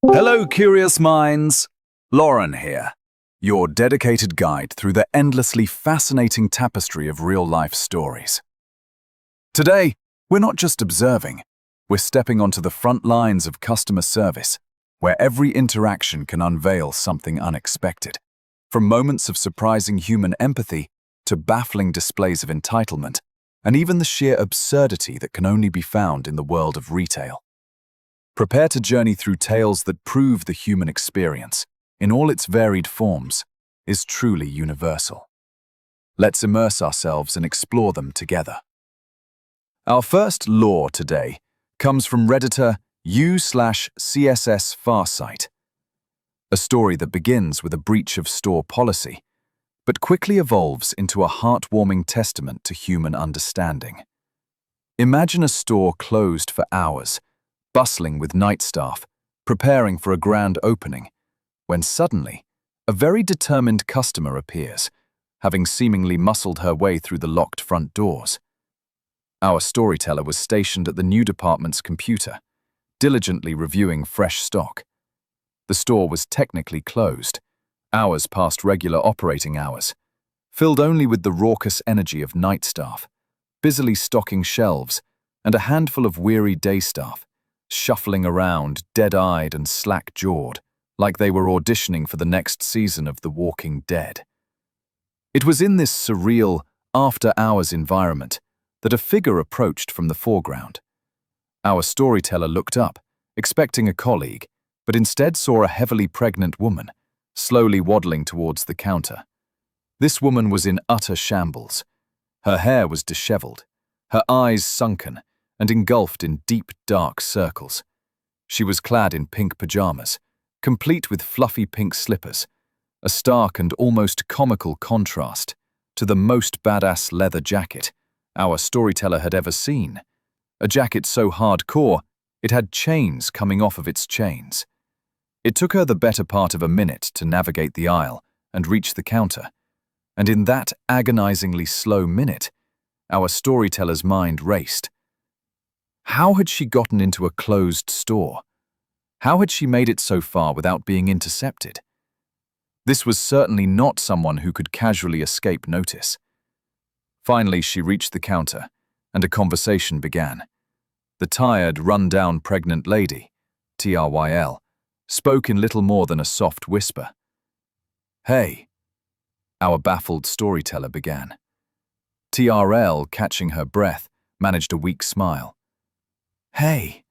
Hello, curious minds. Lauren here, your dedicated guide through the endlessly fascinating tapestry of real-life stories. Today, we're not just observing, we're stepping onto the front lines of customer service, where every interaction can unveil something unexpected, from moments of surprising human empathy to baffling displays of entitlement, and even the sheer absurdity that can only be found in the world of retail. Prepare to journey through tales that prove the human experience, in all its varied forms, is truly universal. Let's immerse ourselves and explore them together. Our first lore today comes from Redditor u/CSS-Farsight, a story that begins with a breach of store policy, but quickly evolves into a heartwarming testament to human understanding. Imagine a store closed for hours, bustling with night staff, preparing for a grand opening, when suddenly, a very determined customer appears, having seemingly muscled her way through the locked front doors. Our storyteller was stationed at the new department's computer, diligently reviewing fresh stock. The store was technically closed, hours past regular operating hours, filled only with the raucous energy of night staff, busily stocking shelves, and a handful of weary day staff, shuffling around, dead-eyed and slack-jawed, like they were auditioning for the next season of The Walking Dead. It was in this surreal, after-hours environment that a figure approached from the foreground. Our storyteller looked up, expecting a colleague, but instead saw a heavily pregnant woman, slowly waddling towards the counter. This woman was in utter shambles. Her hair was disheveled, her eyes sunken, and engulfed in deep, dark circles. She was clad in pink pajamas, complete with fluffy pink slippers, a stark and almost comical contrast to the most badass leather jacket our storyteller had ever seen, a jacket so hardcore it had chains coming off of its chains. It took her the better part of a minute to navigate the aisle and reach the counter, and in that agonizingly slow minute, our storyteller's mind raced. How had she gotten into a closed store? How had she made it so far without being intercepted? This was certainly not someone who could casually escape notice. Finally, she reached the counter, and a conversation began. The tired, run-down pregnant lady, TRYL, spoke in little more than a soft whisper. "Hey," our baffled storyteller began. TRL, catching her breath, managed a weak smile. "Hey,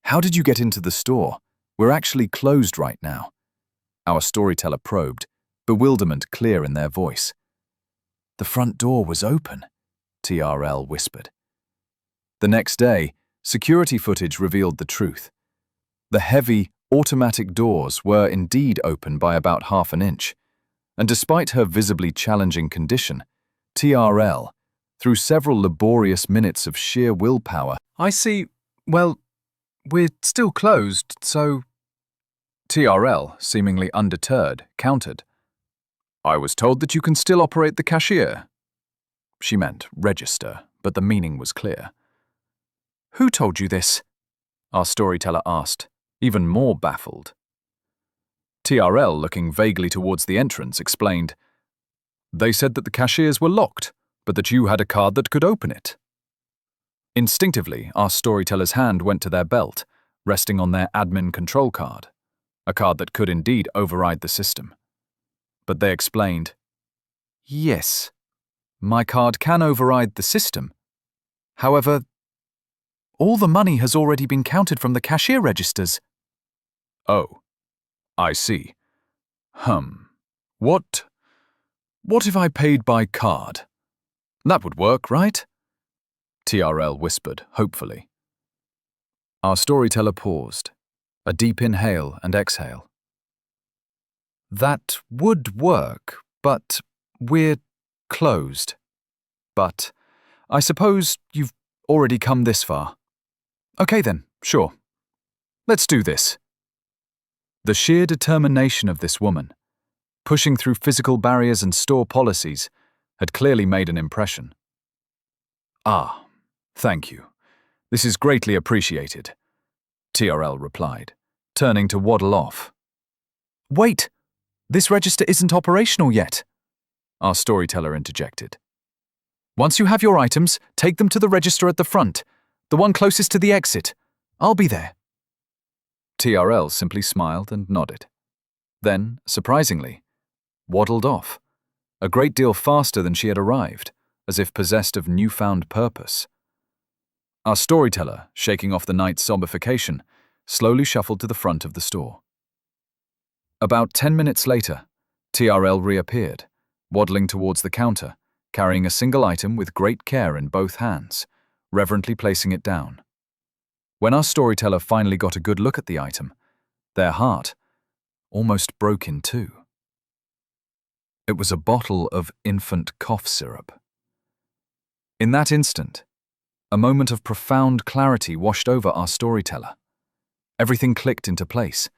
how did you get into the store? We're actually closed right now." Our storyteller probed, bewilderment clear in their voice. "The front door was open," TRL whispered. The next day, security footage revealed the truth. The heavy, automatic doors were indeed open by about half an inch, and despite her visibly challenging condition, TRL, through several laborious minutes of sheer willpower, "I see. Well, we're still closed, so—" TRL, seemingly undeterred, countered. "I was told that you can still operate the cashier." She meant register, but the meaning was clear. "Who told you this?" our storyteller asked, even more baffled. TRL, looking vaguely towards the entrance, explained, "They said that the cashiers were locked, but that you had a card that could open it." Instinctively, our storyteller's hand went to their belt, resting on their admin control card, a card that could indeed override the system. But they explained, "Yes, my card can override the system. However, all the money has already been counted from the cashier registers." "Oh, I see. What if I paid by card? That would work, right?" TRL whispered, hopefully. Our storyteller paused, a deep inhale and exhale. "That would work, but we're closed. But I suppose you've already come this far. Okay then, sure. Let's do this." The sheer determination of this woman, pushing through physical barriers and store policies, had clearly made an impression. "Ah, thank you. This is greatly appreciated," TRL replied, turning to waddle off. "Wait! This register isn't operational yet," our storyteller interjected. "Once you have your items, take them to the register at the front, the one closest to the exit. I'll be there." TRL simply smiled and nodded. Then, surprisingly, waddled off, a great deal faster than she had arrived, as if possessed of newfound purpose. Our storyteller, shaking off the night's zombification, slowly shuffled to the front of the store. About 10 minutes later, TRL reappeared, waddling towards the counter, carrying a single item with great care in both hands, reverently placing it down. When our storyteller finally got a good look at the item, their heart almost broke in two. It was a bottle of infant cough syrup. In that instant, a moment of profound clarity washed over our storyteller. Everything clicked into place.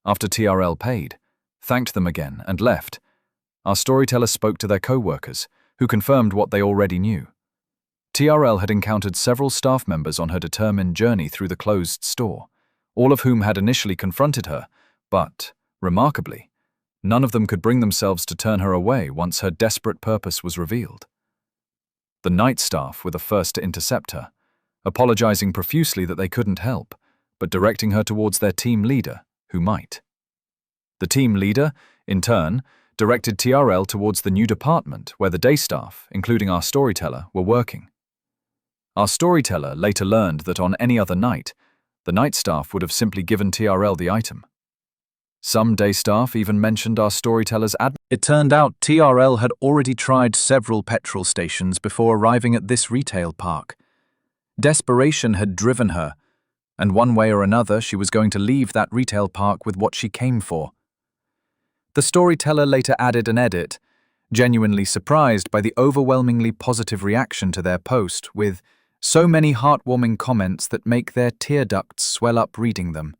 After TRL paid, thanked them again, and left, our storyteller spoke to their co-workers, who confirmed what they already knew. TRL had encountered several staff members on her determined journey through the closed store, all of whom had initially confronted her, but, remarkably, none of them could bring themselves to turn her away once her desperate purpose was revealed. The night staff were the first to intercept her, apologizing profusely that they couldn't help, but directing her towards their team leader, who might. The team leader, in turn, directed TRL towards the new department where the day staff, including our storyteller, were working. Our storyteller later learned that on any other night, the night staff would have simply given TRL the item. Some day staff even mentioned our storyteller's ad. It turned out TRL had already tried several petrol stations before arriving at this retail park. Desperation had driven her, and one way or another she was going to leave that retail park with what she came for. The storyteller later added an edit, genuinely surprised by the overwhelmingly positive reaction to their post, with so many heartwarming comments that make their tear ducts swell up reading them.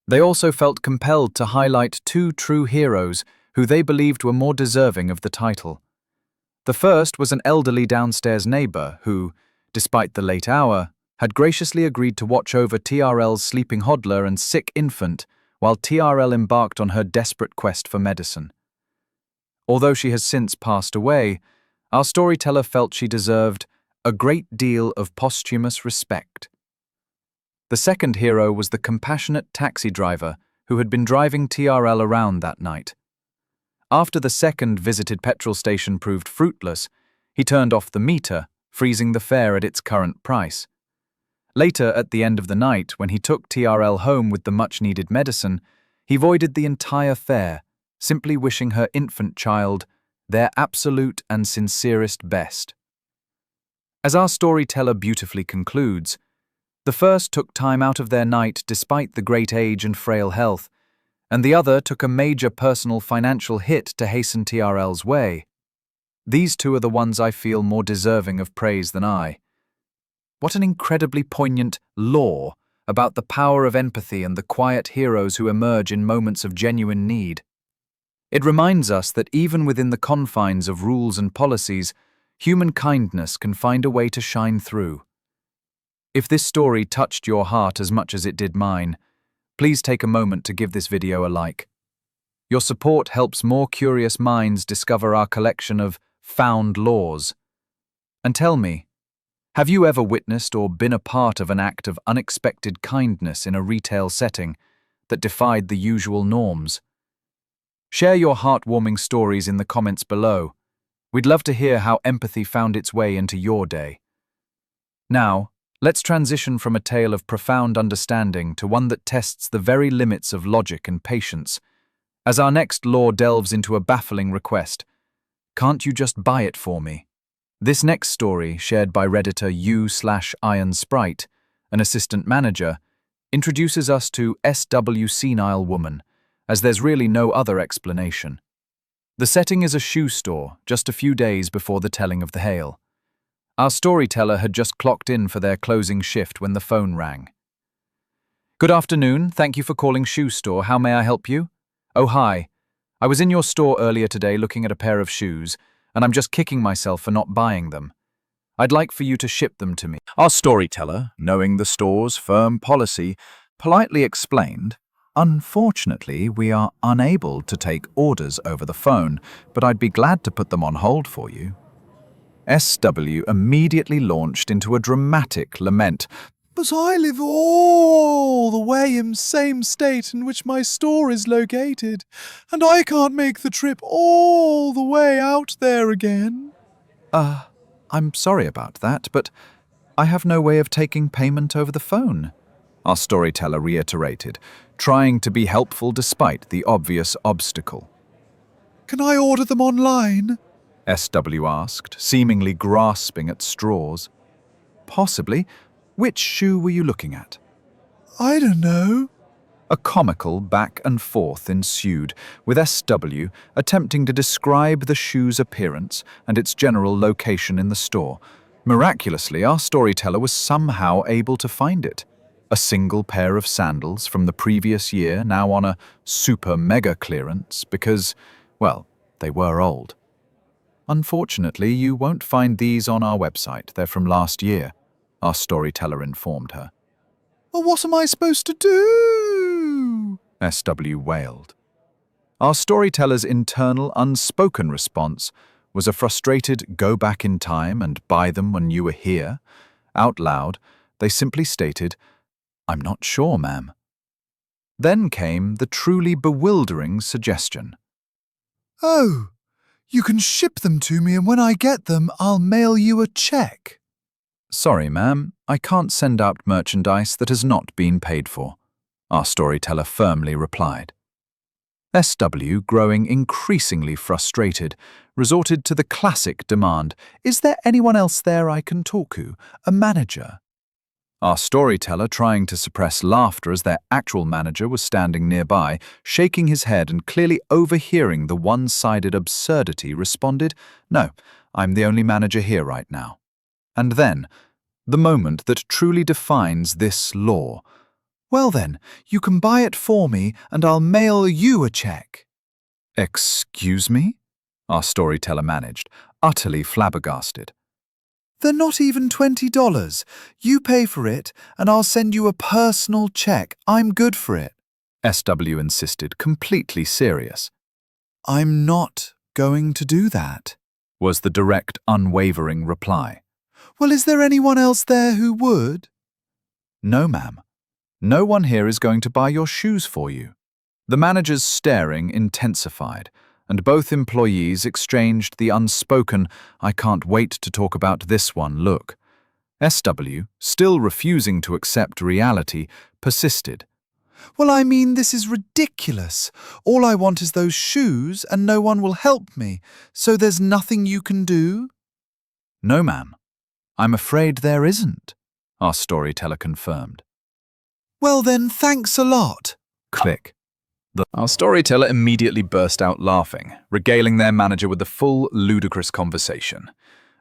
They also felt compelled to highlight two true heroes who they believed were more deserving of the title. The first was an elderly downstairs neighbor who, despite the late hour, had graciously agreed to watch over TRL's sleeping hodler and sick infant while TRL embarked on her desperate quest for medicine. Although she has since passed away, our storyteller felt she deserved a great deal of posthumous respect. The second hero was the compassionate taxi driver who had been driving TRL around that night. After the second visited petrol station proved fruitless, he turned off the meter, freezing the fare at its current price. Later, at the end of the night, when he took TRL home with the much-needed medicine, he voided the entire fare, simply wishing her infant child their absolute and sincerest best. As our storyteller beautifully concludes, the first took time out of their night despite the great age and frail health, and the other took a major personal financial hit to hasten TRL's way. These two are the ones I feel more deserving of praise than I. What an incredibly poignant lore about the power of empathy and the quiet heroes who emerge in moments of genuine need. It reminds us that even within the confines of rules and policies, human kindness can find a way to shine through. If this story touched your heart as much as it did mine, please take a moment to give this video a like. Your support helps more curious minds discover our collection of found laws. And tell me, have you ever witnessed or been a part of an act of unexpected kindness in a retail setting that defied the usual norms? Share your heartwarming stories in the comments below. We'd love to hear how empathy found its way into your day. Now, let's transition from a tale of profound understanding to one that tests the very limits of logic and patience. As our next lore delves into a baffling request, can't you just buy it for me? This next story, shared by Redditor u/ironsprite, an assistant manager, introduces us to SW Senile Woman, as there's really no other explanation. The setting is a shoe store, just a few days before the telling of the hail. Our storyteller had just clocked in for their closing shift when the phone rang. "Good afternoon, thank you for calling Shoe Store. How may I help you?" "Oh, hi. I was in your store earlier today looking at a pair of shoes, and I'm just kicking myself for not buying them. I'd like for you to ship them to me." Our storyteller, knowing the store's firm policy, politely explained, Unfortunately, we are unable to take orders over the phone, but I'd be glad to put them on hold for you. SW immediately launched into a dramatic lament. But I live all the way in the same state in which my store is located, and I can't make the trip all the way out there again. I'm sorry about that, but I have no way of taking payment over the phone, our storyteller reiterated, trying to be helpful despite the obvious obstacle. Can I order them online? SW asked, seemingly grasping at straws. Possibly. Which shoe were you looking at? I don't know. A comical back and forth ensued, with SW attempting to describe the shoe's appearance and its general location in the store. Miraculously, our storyteller was somehow able to find it. A single pair of sandals from the previous year, now on a super mega clearance because, well, they were old. Unfortunately, you won't find these on our website. They're from last year, our storyteller informed her. Well, what am I supposed to do? SW wailed. Our storyteller's internal unspoken response was a frustrated go back in time and buy them when you were here. Out loud, they simply stated, "I'm not sure, ma'am." Then came the truly bewildering suggestion. Oh, you can ship them to me, and when I get them, I'll mail you a check. Sorry, ma'am, I can't send out merchandise that has not been paid for, our storyteller firmly replied. SW, growing increasingly frustrated, resorted to the classic demand, "Is there anyone else there I can talk to? A manager?" Our storyteller, trying to suppress laughter as their actual manager was standing nearby, shaking his head and clearly overhearing the one-sided absurdity, responded, "No, I'm the only manager here right now." And then, the moment that truly defines this law. "Well then, you can buy it for me and I'll mail you a check." Excuse me? Our storyteller managed, utterly flabbergasted. They're not even $20. You pay for it, and I'll send you a personal check. I'm good for it. SW insisted, completely serious. I'm not going to do that, was the direct, unwavering reply. Well, is there anyone else there who would? No, ma'am. No one here is going to buy your shoes for you. The manager's staring intensified, and both employees exchanged the unspoken, "I can't wait to talk about this one" look. SW, still refusing to accept reality, persisted. Well, I mean, this is ridiculous. All I want is those shoes, and no one will help me, so there's nothing you can do? No, ma'am. I'm afraid there isn't, our storyteller confirmed. Well then, thanks a lot. Click. Our storyteller immediately burst out laughing, regaling their manager with the full, ludicrous conversation.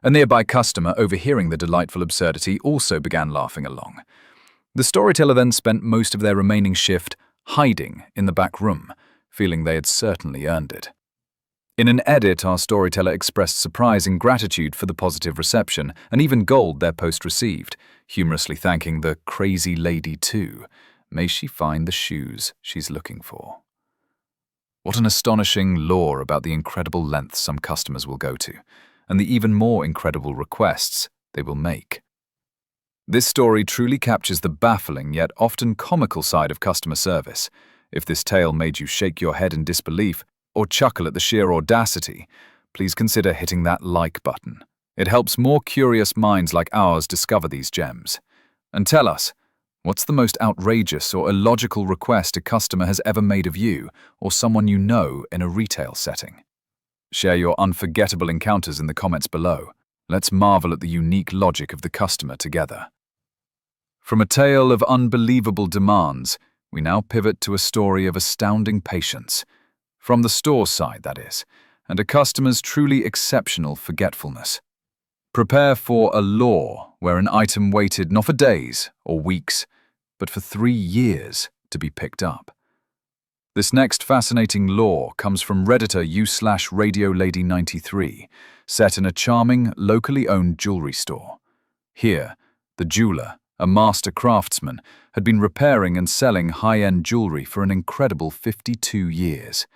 A nearby customer, overhearing the delightful absurdity, also began laughing along. The storyteller then spent most of their remaining shift hiding in the back room, feeling they had certainly earned it. In an edit, our storyteller expressed surprise and gratitude for the positive reception, and even gold their post received, humorously thanking the crazy lady too. May she find the shoes she's looking for. What an astonishing lore about the incredible lengths some customers will go to, and the even more incredible requests they will make. This story truly captures the baffling yet often comical side of customer service. If this tale made you shake your head in disbelief or chuckle at the sheer audacity, please consider hitting that like button. It helps more curious minds like ours discover these gems. And tell us, what's the most outrageous or illogical request a customer has ever made of you or someone you know in a retail setting? Share your unforgettable encounters in the comments below. Let's marvel at the unique logic of the customer together. From a tale of unbelievable demands, we now pivot to a story of astounding patience. From the store side, that is, and a customer's truly exceptional forgetfulness. Prepare for a lore where an item waited not for days or weeks, but for 3 years to be picked up. This next fascinating lore comes from Redditor u/RadioLady93, set in a charming, locally owned jewelry store. Here, the jeweler, a master craftsman, had been repairing and selling high-end jewelry for an incredible 52 years.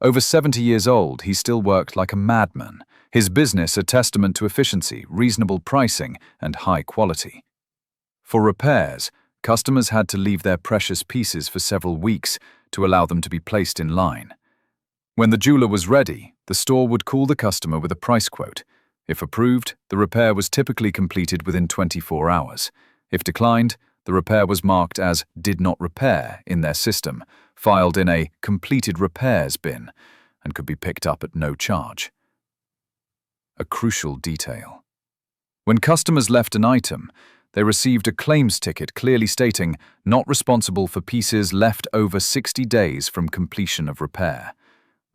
Over 70 years old, he still worked like a madman, his business a testament to efficiency, reasonable pricing, and high quality. For repairs, customers had to leave their precious pieces for several weeks to allow them to be placed in line. When the jeweler was ready, the store would call the customer with a price quote. If approved, the repair was typically completed within 24 hours. If declined, the repair was marked as "did not repair" in their system, filed in a completed repairs bin, and could be picked up at no charge. A crucial detail. When customers left an item, they received a claims ticket clearly stating "not responsible for pieces left over 60 days from completion of repair."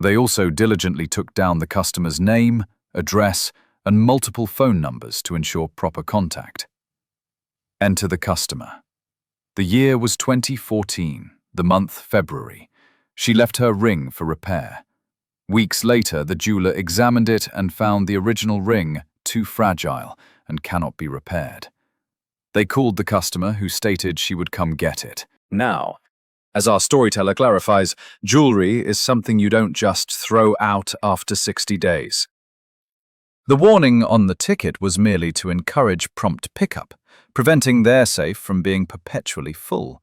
They also diligently took down the customer's name, address, and multiple phone numbers to ensure proper contact. Enter the customer. The year was 2014, the month February. She left her ring for repair. Weeks later, the jeweler examined it and found the original ring too fragile and cannot be repaired. They called the customer, who stated she would come get it. Now, as our storyteller clarifies, jewelry is something you don't just throw out after 60 days. The warning on the ticket was merely to encourage prompt pickup, preventing their safe from being perpetually full.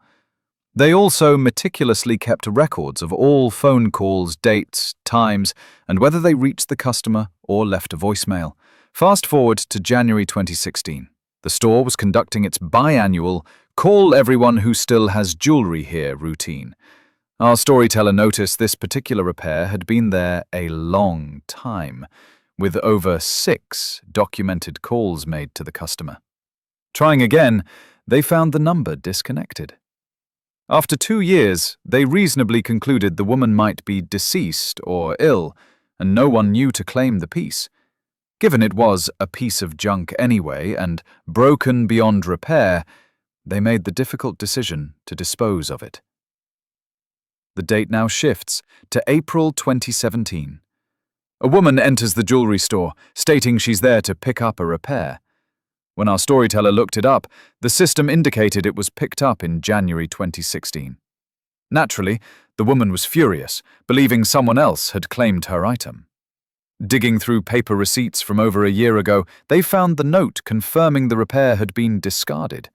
They also meticulously kept records of all phone calls, dates, times, and whether they reached the customer or left a voicemail. Fast forward to January 2016. The store was conducting its biannual "Call everyone who still has jewelry here" routine. Our storyteller noticed this particular repair had been there a long time, with over 6 documented calls made to the customer. Trying again, they found the number disconnected. After 2 years, they reasonably concluded the woman might be deceased or ill, and no one knew to claim the piece. Given it was a piece of junk anyway and broken beyond repair, they made the difficult decision to dispose of it. The date now shifts to April 2017. A woman enters the jewelry store, stating she's there to pick up a repair. When our storyteller looked it up, the system indicated it was picked up in January 2016. Naturally, the woman was furious, believing someone else had claimed her item. Digging through paper receipts from over a year ago, they found the note confirming the repair had been discarded.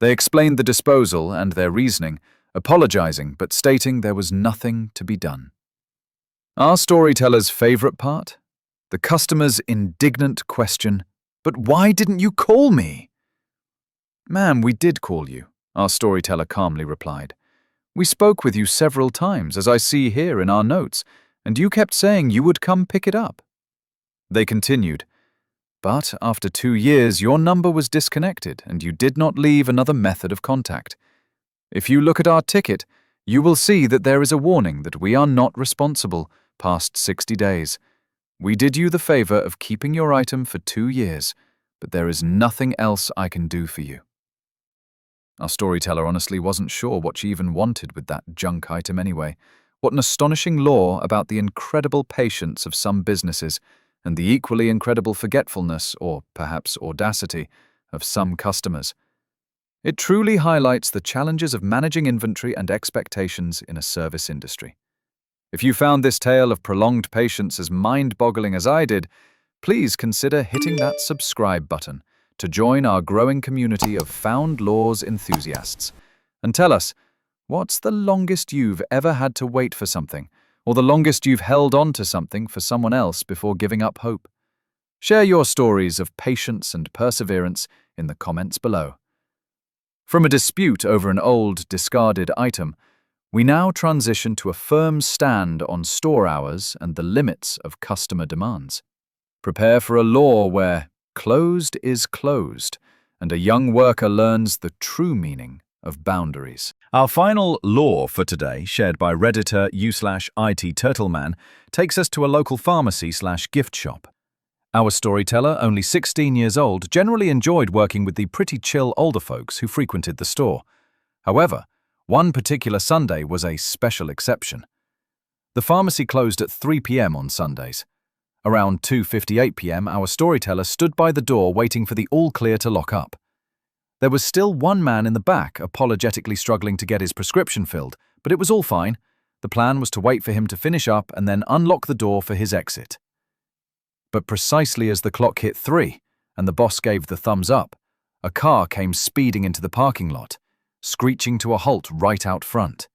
They explained the disposal and their reasoning, apologizing but stating there was nothing to be done. Our storyteller's favorite part? The customer's indignant question, "But why didn't you call me?" "Ma'am, we did call you," our storyteller calmly replied. "We spoke with you several times, as I see here in our notes, and you kept saying you would come pick it up." They continued, "But after 2 years, your number was disconnected and you did not leave another method of contact. If you look at our ticket, you will see that there is a warning that we are not responsible past 60 days. We did you the favor of keeping your item for 2 years, but there is nothing else I can do for you." Our storyteller honestly wasn't sure what she even wanted with that junk item anyway. What an astonishing law about the incredible patience of some businesses and the equally incredible forgetfulness, or perhaps audacity, of some customers. It truly highlights the challenges of managing inventory and expectations in a service industry. If you found this tale of prolonged patience as mind-boggling as I did, please consider hitting that subscribe button to join our growing community of found laws enthusiasts. And tell us, what's the longest you've ever had to wait for something, or the longest you've held on to something for someone else before giving up hope? Share your stories of patience and perseverance in the comments below. From a dispute over an old, discarded item, we now transition to a firm stand on store hours and the limits of customer demands. Prepare for a law where closed is closed, and a young worker learns the true meaning of boundaries. Our final law for today, shared by Redditor u/IT Turtleman, takes us to a local pharmacy/gift shop. Our storyteller, only 16 years old, generally enjoyed working with the pretty chill older folks who frequented the store. However, one particular Sunday was a special exception. The pharmacy closed at 3 p.m. on Sundays. Around 2:58 p.m., our storyteller stood by the door waiting for the all-clear to lock up. There was still one man in the back apologetically struggling to get his prescription filled, but it was all fine. The plan was to wait for him to finish up and then unlock the door for his exit. But precisely as the clock hit 3 and the boss gave the thumbs up, a car came speeding into the parking lot, screeching to a halt right out front.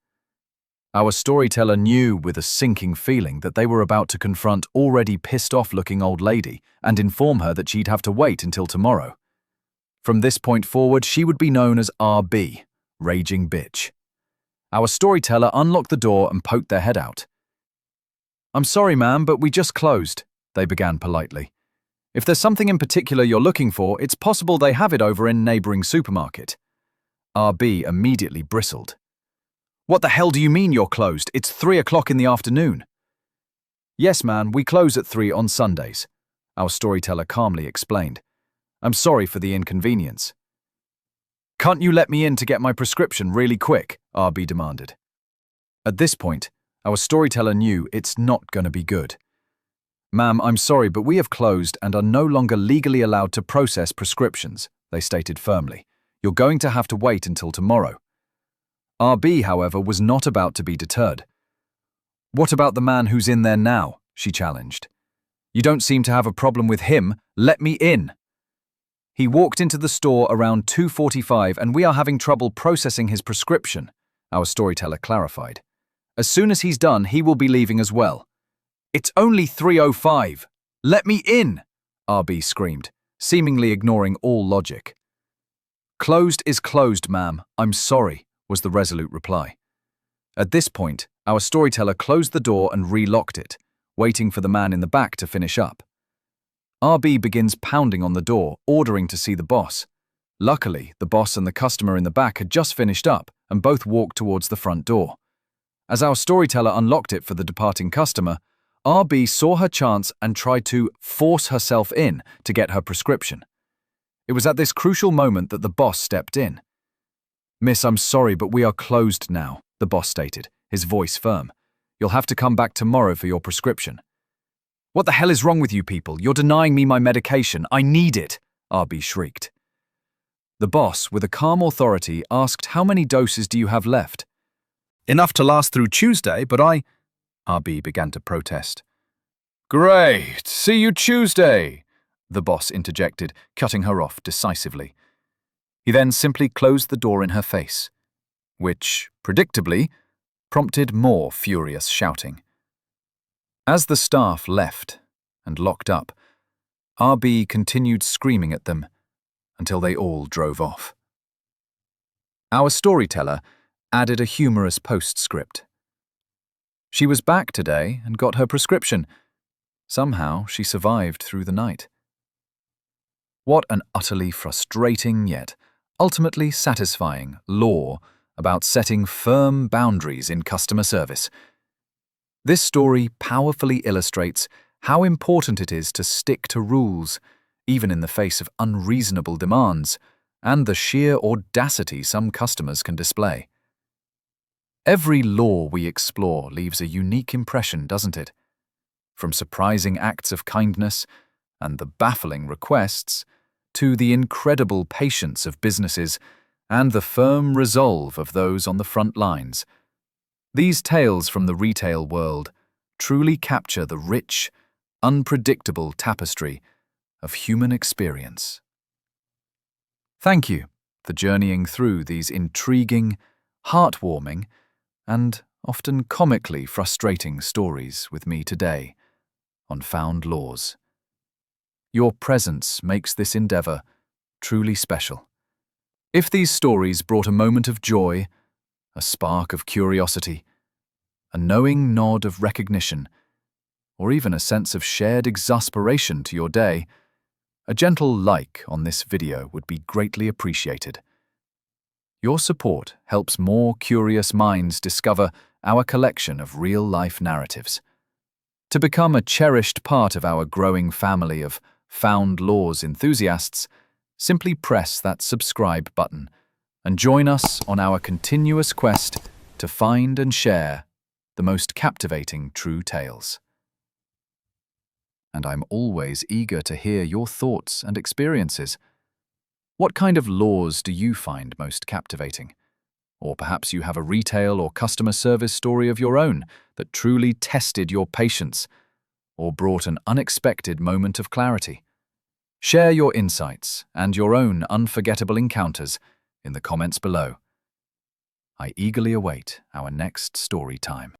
Our storyteller knew with a sinking feeling that they were about to confront already pissed-off-looking old lady and inform her that she'd have to wait until tomorrow. From this point forward, she would be known as RB, Raging Bitch. Our storyteller unlocked the door and poked their head out. "I'm sorry, ma'am, but we just closed," they began politely. "If there's something in particular you're looking for, it's possible they have it over in neighboring supermarket." RB immediately bristled. "What the hell do you mean you're closed? It's 3 o'clock in the afternoon." "Yes, man, we close at 3 on Sundays," our storyteller calmly explained. "I'm sorry for the inconvenience." "Can't you let me in to get my prescription really quick?" RB demanded. At this point, our storyteller knew it's not going to be good. "Ma'am, I'm sorry, but we have closed and are no longer legally allowed to process prescriptions," they stated firmly. "You're going to have to wait until tomorrow." RB, however, was not about to be deterred. "What about the man who's in there now?" she challenged. "You don't seem to have a problem with him. Let me in." "He walked into the store around 2:45 and we are having trouble processing his prescription," our storyteller clarified. "As soon as he's done, he will be leaving as well." "It's only 3:05. Let me in!" RB screamed, seemingly ignoring all logic. "Closed is closed, ma'am. I'm sorry," was the resolute reply. At this point, our storyteller closed the door and re-locked it, waiting for the man in the back to finish up. RB begins pounding on the door, ordering to see the boss. Luckily, the boss and the customer in the back had just finished up and both walked towards the front door. As our storyteller unlocked it for the departing customer, RB saw her chance and tried to force herself in to get her prescription. It was at this crucial moment that the boss stepped in. "Miss, I'm sorry, but we are closed now," the boss stated, his voice firm. "You'll have to come back tomorrow for your prescription." "What the hell is wrong with you people? You're denying me my medication. I need it," RB shrieked. The boss, with a calm authority, asked, "How many doses do you have left?" "Enough to last through Tuesday, but RB began to protest. "Great, see you Tuesday," the boss interjected, cutting her off decisively. He then simply closed the door in her face, which, predictably, prompted more furious shouting. As the staff left and locked up, RB continued screaming at them until they all drove off. Our storyteller added a humorous postscript. She was back today and got her prescription. Somehow she survived through the night. What an utterly frustrating yet ultimately satisfying lore about setting firm boundaries in customer service. This story powerfully illustrates how important it is to stick to rules, even in the face of unreasonable demands, and the sheer audacity some customers can display. Every law we explore leaves a unique impression, doesn't it? From surprising acts of kindness and the baffling requests, to the incredible patience of businesses and the firm resolve of those on the front lines. These tales from the retail world truly capture the rich, unpredictable tapestry of human experience. Thank you for journeying through these intriguing, heartwarming, and often comically frustrating stories with me today on Found Laws. Your presence makes this endeavor truly special. If these stories brought a moment of joy, a spark of curiosity, a knowing nod of recognition, or even a sense of shared exasperation to your day, a gentle like on this video would be greatly appreciated. Your support helps more curious minds discover our collection of real-life narratives. To become a cherished part of our growing family of Found Laws enthusiasts, simply press that subscribe button and join us on our continuous quest to find and share the most captivating true tales. And I'm always eager to hear your thoughts and experiences. What kind of laws do you find most captivating? Or perhaps you have a retail or customer service story of your own that truly tested your patience or brought an unexpected moment of clarity. Share your insights and your own unforgettable encounters in the comments below. I eagerly await our next story time.